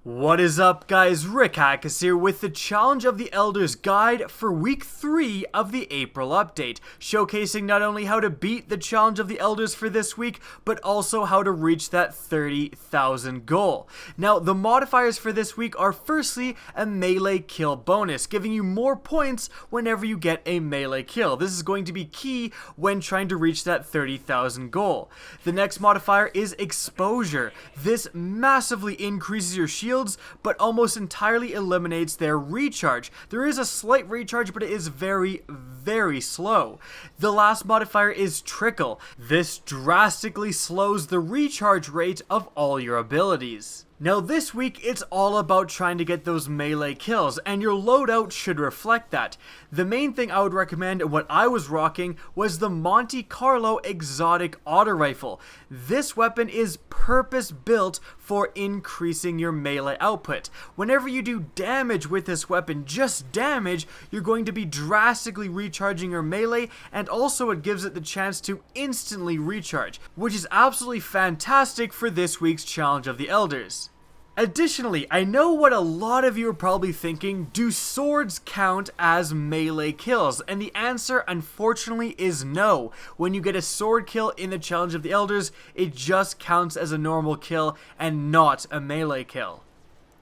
What is up, guys? Keksis here with the Challenge of the Elders guide for week 3 of the April update, showcasing not only how to beat the Challenge of the Elders for this week, but also how to reach that 30,000 goal. Now, the modifiers for this week are firstly a melee kill bonus, giving you more points whenever you get a melee kill. This is going to be key when trying to reach that 30,000 goal. The next modifier is exposure. This massively increases your shield, but almost entirely eliminates their recharge. There is a slight recharge, but it is very, very slow. The last modifier is Trickle. This drastically slows the recharge rate of all your abilities. Now this week, it's all about trying to get those melee kills, and your loadout should reflect that. The main thing I would recommend, and what I was rocking, was the Monte Carlo exotic auto rifle. This weapon is purpose-built for increasing your melee output. Whenever you do damage with this weapon, just damage, you're going to be drastically recharging your melee, and also it gives it the chance to instantly recharge, which is absolutely fantastic for this week's Challenge of the Elders. Additionally, I know what a lot of you are probably thinking, do swords count as melee kills? And the answer, unfortunately, is no. When you get a sword kill in the Challenge of the Elders, it just counts as a normal kill and not a melee kill.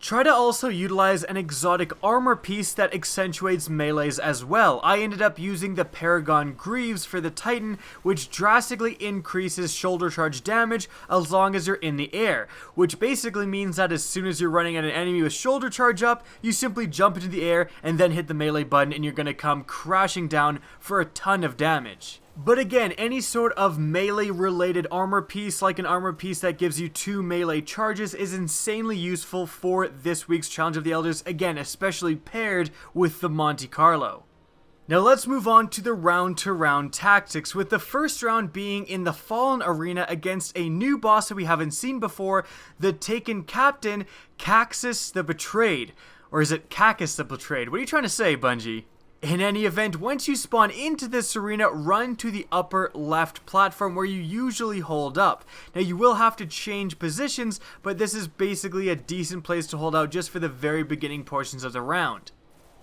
Try to also utilize an exotic armor piece that accentuates melees as well. I ended up using the Paragon Greaves for the Titan, which drastically increases shoulder charge damage as long as you're in the air, which basically means that as soon as you're running at an enemy with shoulder charge up, you simply jump into the air and then hit the melee button and you're going to come crashing down for a ton of damage. But again, any sort of melee-related armor piece, like an armor piece that gives you 2 melee charges, is insanely useful for this week's Challenge of the Elders, again, especially paired with the Monte Carlo. Now let's move on to the round-to-round tactics, with the first round being in the Fallen Arena against a new boss that we haven't seen before, the Taken Captain, Keksis the Betrayed. Or is it Keksis the Betrayed? What are you trying to say, Bungie? In any event, once you spawn into this arena, run to the upper left platform where you usually hold up. Now you will have to change positions, but this is basically a decent place to hold out just for the very beginning portions of the round.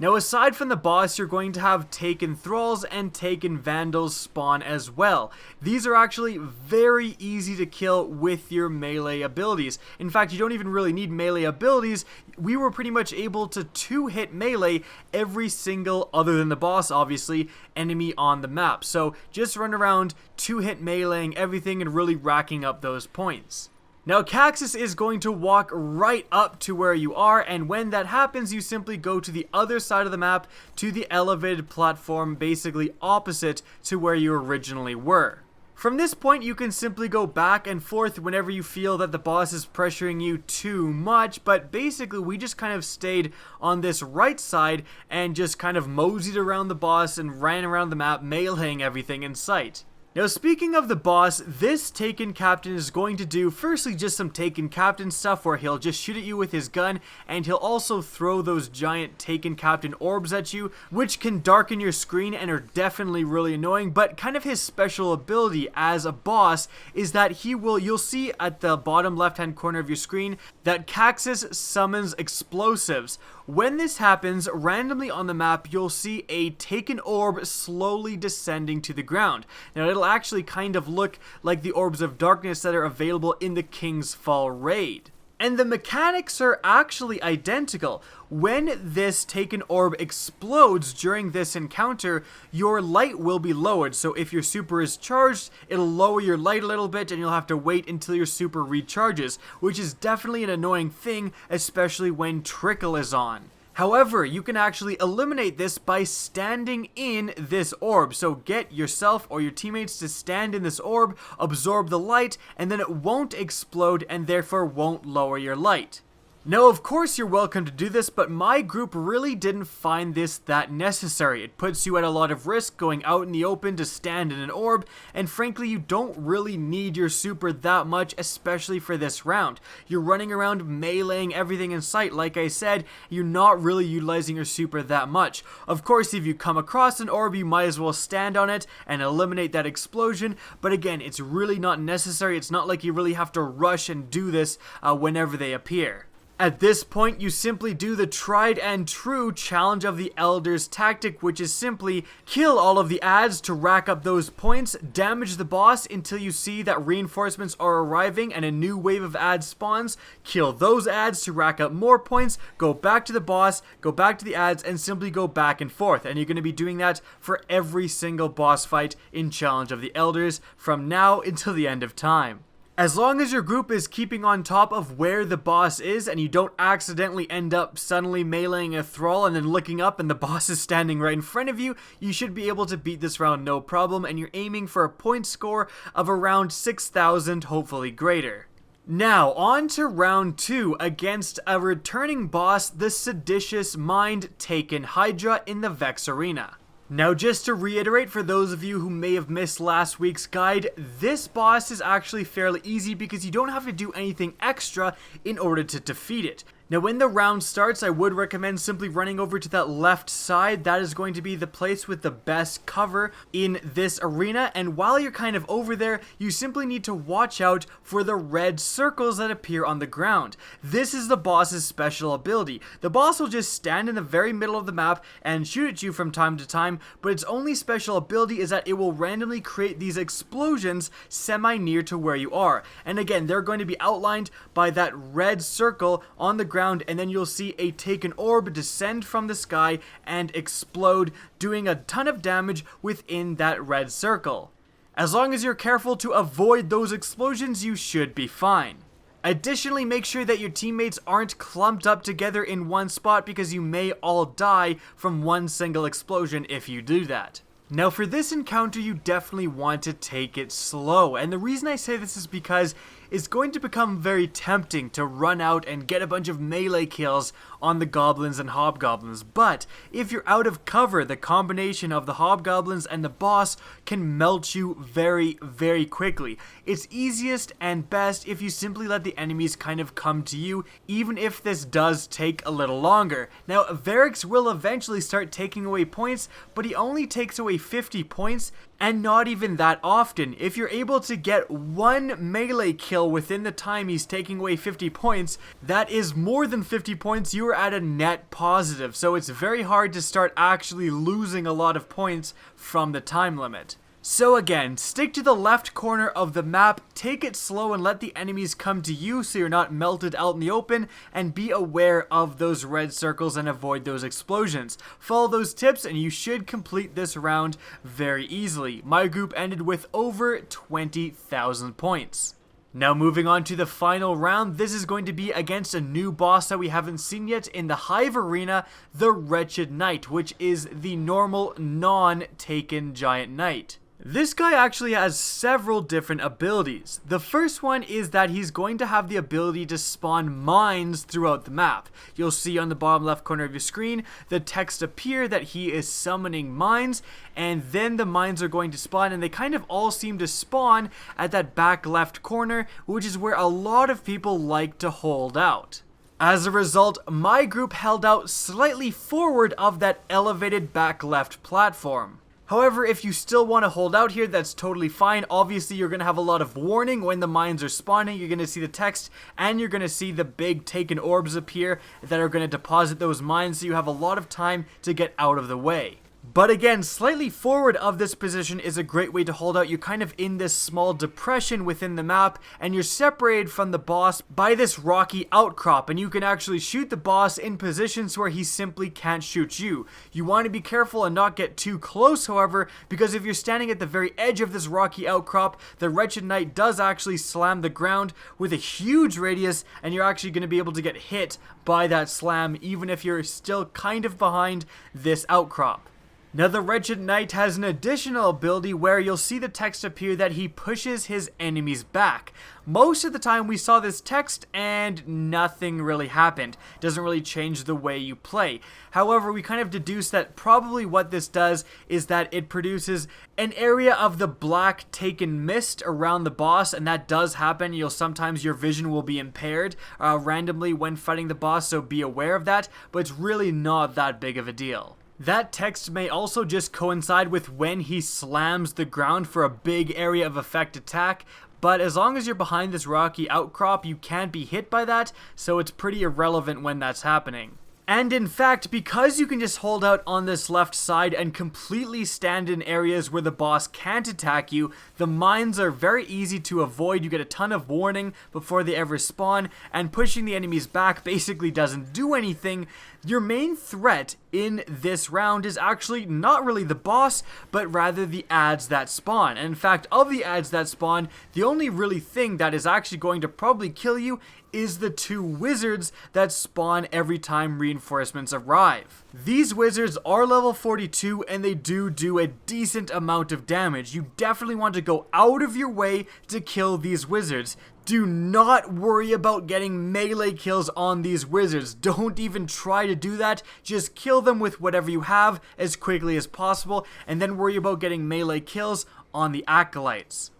Now aside from the boss, you're going to have Taken Thralls and Taken Vandals spawn as well. These are actually very easy to kill with your melee abilities. In fact, you don't even really need melee abilities. We were pretty much able to 2-hit melee every single, other than the boss obviously, enemy on the map. So just run around 2-hit meleeing everything and really racking up those points. Now Keksis is going to walk right up to where you are, and when that happens you simply go to the other side of the map to the elevated platform basically opposite to where you originally were. From this point you can simply go back and forth whenever you feel that the boss is pressuring you too much, but basically we just kind of stayed on this right side and just kind of moseyed around the boss and ran around the map meleeing everything in sight. Now speaking of the boss, this Taken Captain is going to do firstly just some Taken Captain stuff where he'll just shoot at you with his gun, and he'll also throw those giant Taken Captain orbs at you, which can darken your screen and are definitely really annoying. But kind of his special ability as a boss is that you'll see at the bottom left hand corner of your screen that Keksis summons explosives. When this happens, randomly on the map you'll see a Taken orb slowly descending to the ground. Now it'll actually kind of look like the orbs of darkness that are available in the King's Fall raid. And the mechanics are actually identical. When this Taken orb explodes during this encounter, your light will be lowered. So if your super is charged, it'll lower your light a little bit and you'll have to wait until your super recharges, which is definitely an annoying thing, especially when Trickle is on. However, you can actually eliminate this by standing in this orb. So get yourself or your teammates to stand in this orb, absorb the light, and then it won't explode and therefore won't lower your light. Now, of course, you're welcome to do this, but my group really didn't find this that necessary. It puts you at a lot of risk going out in the open to stand in an orb, and frankly, you don't really need your super that much, especially for this round. You're running around meleeing everything in sight. Like I said, you're not really utilizing your super that much. Of course, if you come across an orb, you might as well stand on it and eliminate that explosion, but again, it's really not necessary. It's not like you really have to rush and do this whenever they appear. At this point, you simply do the tried and true Challenge of the Elders tactic, which is simply kill all of the adds to rack up those points, damage the boss until you see that reinforcements are arriving and a new wave of adds spawns, kill those adds to rack up more points, go back to the boss, go back to the adds, and simply go back and forth. And you're going to be doing that for every single boss fight in Challenge of the Elders from now until the end of time. As long as your group is keeping on top of where the boss is and you don't accidentally end up suddenly meleeing a thrall and then looking up and the boss is standing right in front of you, you should be able to beat this round no problem, and you're aiming for a point score of around 6,000, hopefully greater. Now, on to round 2 against a returning boss, the Seditious Mind Taken Hydra in the Vex Arena. Now, just to reiterate for those of you who may have missed last week's guide, this boss is actually fairly easy because you don't have to do anything extra in order to defeat it. Now, when the round starts, I would recommend simply running over to that left side. That is going to be the place with the best cover in this arena. And while you're kind of over there, you simply need to watch out for the red circles that appear on the ground. This is the boss's special ability. The boss will just stand in the very middle of the map and shoot at you from time to time, but its only special ability is that it will randomly create these explosions semi-near to where you are. And again, they're going to be outlined by that red circle on the ground, and then you'll see a taken orb descend from the sky and explode, doing a ton of damage within that red circle. As long as you're careful to avoid those explosions, you should be fine. Additionally, make sure that your teammates aren't clumped up together in one spot because you may all die from one single explosion if you do that. Now, for this encounter, you definitely want to take it slow, and the reason I say this is because it's going to become very tempting to run out and get a bunch of melee kills on the goblins and hobgoblins, but if you're out of cover, the combination of the hobgoblins and the boss can melt you very, very quickly. It's easiest and best if you simply let the enemies kind of come to you, even if this does take a little longer. Now, Variks will eventually start taking away points, but he only takes away 50 points, and not even that often. If you're able to get one melee kill within the time he's taking away 50 points, that is more than 50 points. You are at a net positive, so it's very hard to start actually losing a lot of points from the time limit. So again, stick to the left corner of the map, take it slow and let the enemies come to you so you're not melted out in the open, and be aware of those red circles and avoid those explosions. Follow those tips and you should complete this round very easily. My group ended with over 20,000 points. Now moving on to the final round, this is going to be against a new boss that we haven't seen yet in the Hive Arena, the Wretched Knight, which is the normal non-taken giant knight. This guy actually has several different abilities. The first one is that he's going to have the ability to spawn mines throughout the map. You'll see on the bottom left corner of your screen the text appear that he is summoning mines, and then the mines are going to spawn, and they kind of all seem to spawn at that back left corner, which is where a lot of people like to hold out. As a result, my group held out slightly forward of that elevated back left platform. However, if you still want to hold out here, that's totally fine. Obviously, you're going to have a lot of warning when the mines are spawning. You're going to see the text, and you're going to see the big taken orbs appear that are going to deposit those mines, so you have a lot of time to get out of the way. But again, slightly forward of this position is a great way to hold out. You're kind of in this small depression within the map, and you're separated from the boss by this rocky outcrop, and you can actually shoot the boss in positions where he simply can't shoot you. You want to be careful and not get too close, however, because if you're standing at the very edge of this rocky outcrop, the Wretched Knight does actually slam the ground with a huge radius, and you're actually going to be able to get hit by that slam even if you're still kind of behind this outcrop. Now, the Wretched Knight has an additional ability where you'll see the text appear that he pushes his enemies back. Most of the time we saw this text and nothing really happened. It doesn't really change the way you play. However, we kind of deduce that probably what this does is that it produces an area of the black taken mist around the boss, and that does happen. Sometimes your vision will be impaired randomly when fighting the boss, so be aware of that, but it's really not that big of a deal. That text may also just coincide with when he slams the ground for a big area of effect attack, but as long as you're behind this rocky outcrop, you can't be hit by that, so it's pretty irrelevant when that's happening. And in fact, because you can just hold out on this left side and completely stand in areas where the boss can't attack you, the mines are very easy to avoid. You get a ton of warning before they ever spawn, and pushing the enemies back basically doesn't do anything. Your main threat in this round is actually not really the boss, but rather the ads that spawn. And in fact, of the ads that spawn, the only really thing that is actually going to probably kill you is the 2 wizards that spawn every time reinforcements arrive. These wizards are level 42 and they do a decent amount of damage. You definitely want to go out of your way to kill these wizards. Do not worry about getting melee kills on these wizards. Don't even try to do that. Just kill them with whatever you have as quickly as possible, and then worry about getting melee kills on the acolytes.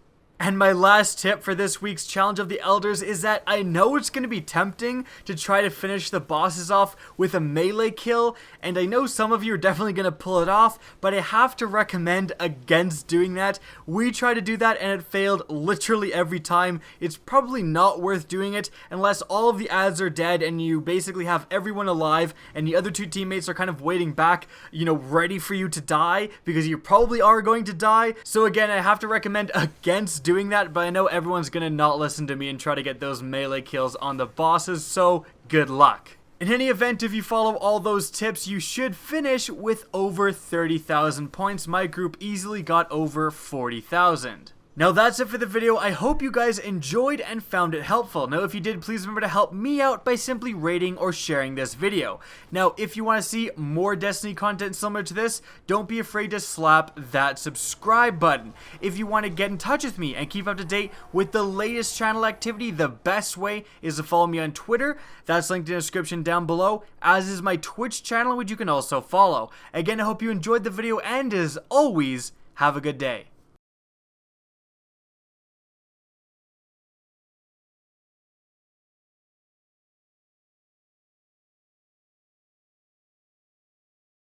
And my last tip for this week's Challenge of the Elders is that I know it's going to be tempting to try to finish the bosses off with a melee kill, and I know some of you are definitely going to pull it off, but I have to recommend against doing that. We tried to do that and it failed literally every time. It's probably not worth doing it unless all of the ads are dead and you basically have everyone alive and the other 2 teammates are kind of waiting back, you know, ready for you to die, because you probably are going to die. So again, I have to recommend against doing that, but I know everyone's gonna not listen to me and try to get those melee kills on the bosses, so good luck. In any event, if you follow all those tips, you should finish with over 30,000 points. My group easily got over 40,000. Now that's it for the video. I hope you guys enjoyed and found it helpful. Now if you did, please remember to help me out by simply rating or sharing this video. Now if you want to see more Destiny content similar to this, don't be afraid to slap that subscribe button. If you want to get in touch with me and keep up to date with the latest channel activity, the best way is to follow me on Twitter. That's linked in the description down below, as is my Twitch channel, which you can also follow. Again, I hope you enjoyed the video, and as always, have a good day.